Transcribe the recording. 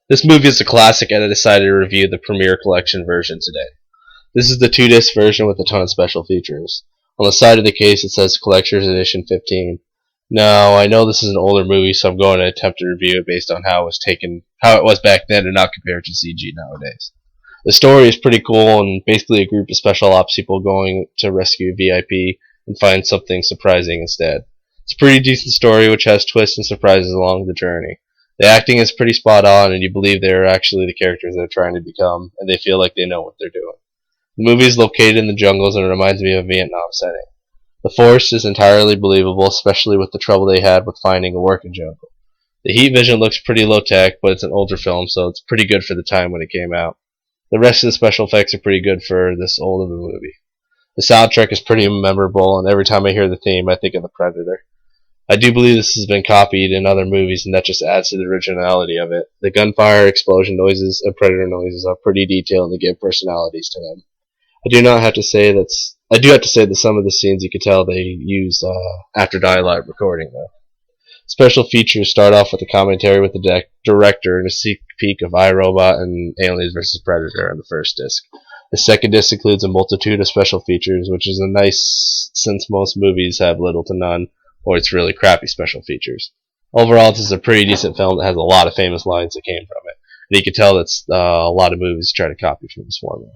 This movie is a classic, and I decided to review the Premiere Collection version today. This is the 2 disc version with a ton of special features. On the side of the case it says Collector's Edition 15. Now, I know this is an older movie, so I'm going to attempt to review it based on how it was back then and not compare it to CG nowadays. The story is pretty cool and basically a group of special ops people going to rescue a VIP and find something surprising instead. It's a pretty decent story which has twists and surprises along the journey. The acting is pretty spot on and you believe they are actually the characters they're trying to become and they feel like they know what they're doing. The movie is located in the jungles and it reminds me of a Vietnam setting. The forest is entirely believable, especially with the trouble they had with finding a working jungle. The heat vision looks pretty low tech, but it's an older film, so it's pretty good for the time when it came out. The rest of the special effects are pretty good for this old of a movie. The soundtrack is pretty memorable, and every time I hear the theme, I think of The Predator. I do believe this has been copied in other movies, and that just adds to the originality of it. The gunfire, explosion noises, and predator noises are pretty detailed and give personalities to them. I do have to say that some of the scenes you could tell they used after dialogue recording though. Special features start off with a commentary with the director and a sneak peek of iRobot and Aliens vs Predator on the first disc. The second disc includes a multitude of special features, which is a nice since most movies have little to none, or it's really crappy special features. Overall, this is a pretty decent film that has a lot of famous lines that came from it, and you can tell that a lot of movies try to copy from this formula.